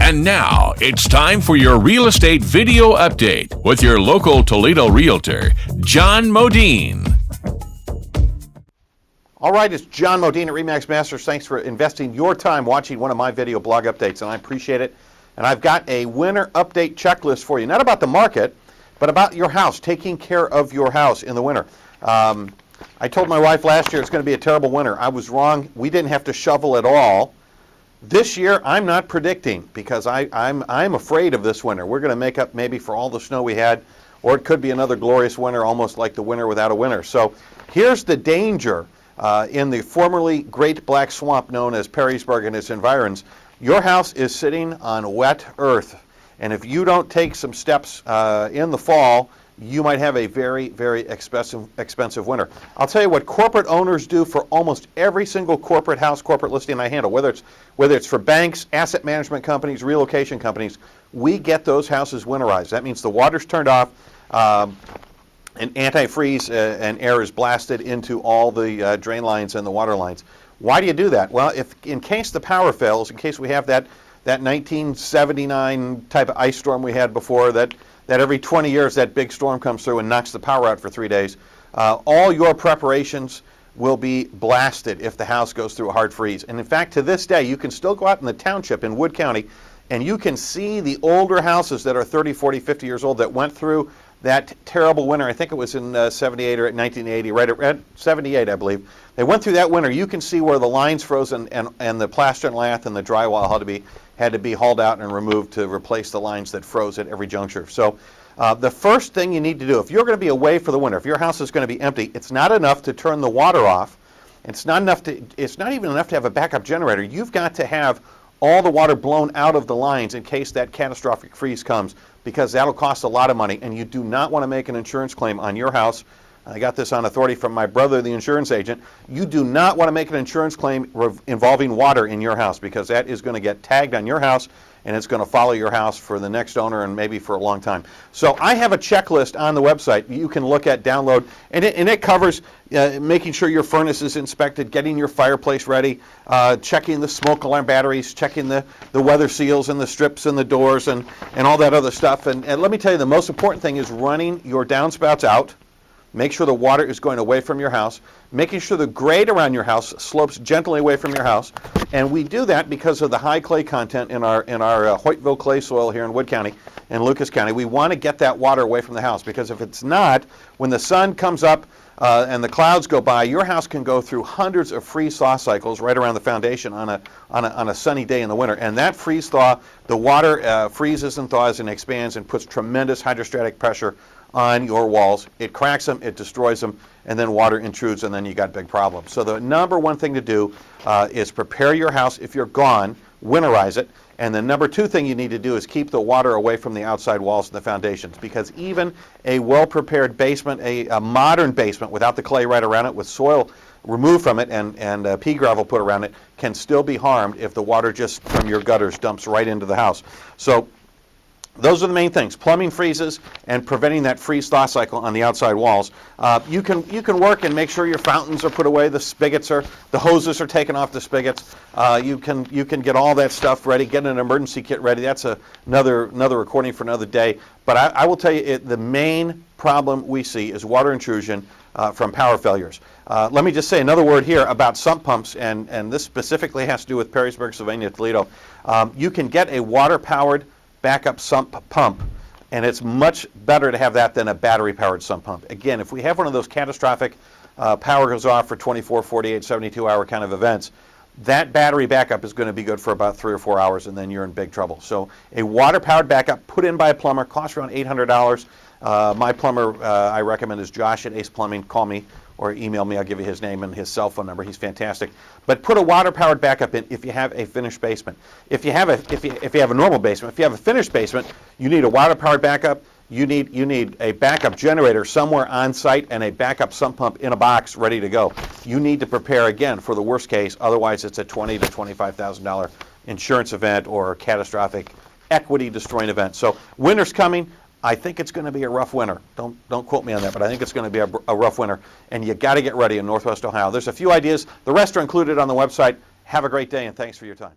And now it's time for your real estate video update with your local Toledo realtor, Jon Modene. All right, it's Jon Modene at RE/MAX Masters. Thanks for investing your time watching one of my video blog updates, and I appreciate it. And I've got a winter update checklist for you, not about the market, but about your house, taking care of your house in the winter. I told my wife last year it's going to be a terrible winter. I was wrong. We didn't have to shovel at all. This year, I'm not predicting because I'm afraid of this winter. We're going to make up maybe for all the snow we had, or it could be another glorious winter, almost like the winter without a winter. So here's the danger in the formerly Great Black Swamp known as Perrysburg and its environs. Your house is sitting on wet earth, and if you don't take some steps in the fall, you might have a very, very expensive winter. I'll tell you what corporate owners do for almost every single corporate house, corporate listing I handle, whether it's for banks, asset management companies, relocation companies, we get those houses winterized. That means the water's turned off, and antifreeze and air is blasted into all the drain lines and the water lines. Why do you do that? Well, if in case the power fails, in case we have that 1979 type of ice storm we had before, that every 20 years that big storm comes through and knocks the power out for 3 days, all your preparations will be blasted if the house goes through a hard freeze. And in fact, to this day, you can still go out in the township in Wood County and you can see the older houses that are 30, 40, 50 years old that went through that terrible winter. I think it was in 78 or 1980, right at 78, I believe. They went through that winter. You can see where the lines froze and the plaster and lath and the drywall had to be hauled out and removed to replace the lines that froze at every juncture. So the first thing you need to do, if you're going to be away for the winter, if your house is going to be empty, it's not enough to turn the water off. It's not even enough to have a backup generator. You've got to have all the water blown out of the lines in case that catastrophic freeze comes, because that'll cost a lot of money, and you do not want to make an insurance claim on your house. I got this on authority from my brother, the insurance agent. You do not want to make an insurance claim involving water in your house, because that is going to get tagged on your house and it's going to follow your house for the next owner and maybe for a long time. So I have a checklist on the website you can look at, download, and it covers making sure your furnace is inspected, getting your fireplace ready, checking the smoke alarm batteries, checking the weather seals and the strips and the doors and all that other stuff. And let me tell you, the most important thing is running your downspouts out. Make sure the water is going away from your house, making sure the grade around your house slopes gently away from your house. And we do that because of the high clay content in our Hoytville clay soil here in Wood County and Lucas County. We want to get that water away from the house, because if it's not, when the sun comes up and the clouds go by, your house can go through hundreds of freeze-thaw cycles right around the foundation on a sunny day in the winter. And that freeze-thaw, the water freezes and thaws and expands and puts tremendous hydrostatic pressure on your walls. It cracks them, it destroys them, and then water intrudes, and then you got big problems. So the number one thing to do is prepare your house. If you're gone, winterize it. And the number two thing you need to do is keep the water away from the outside walls and the foundations, because even a well-prepared basement, a modern basement without the clay right around it, with soil removed from it and pea gravel put around it, can still be harmed if the water just from your gutters dumps right into the house. So those are the main things: plumbing freezes and preventing that freeze-thaw cycle on the outside walls. You can work and make sure your fountains are put away, the hoses are taken off the spigots. You can get all that stuff ready, get an emergency kit ready. That's another recording for another day. But I will tell you, the main problem we see is water intrusion from power failures. Let me just say another word here about sump pumps, and this specifically has to do with Perrysburg, Sylvania, Toledo. You can get a water-powered backup sump pump, and it's much better to have that than a battery-powered sump pump. Again, if we have one of those catastrophic power goes off for 24, 48, 72-hour kind of events, that battery backup is going to be good for about 3 or 4 hours, and then you're in big trouble. So a water-powered backup put in by a plumber costs around $800. My plumber I recommend is Josh at Ace Plumbing. Call me or email me. I'll give you his name and his cell phone number. He's fantastic. But put a water-powered backup in if you have a finished basement. If you have a normal basement, if you have a finished basement, you need a water-powered backup. You need a backup generator somewhere on site and a backup sump pump in a box ready to go. You need to prepare again for the worst case. Otherwise, it's a $20,000 to $25,000 insurance event or catastrophic equity destroying event. So winter's coming. I think it's going to be a rough winter. Don't quote me on that, but I think it's going to be a rough winter, and you got to get ready in Northwest Ohio. There's a few ideas. The rest are included on the website. Have a great day, and thanks for your time.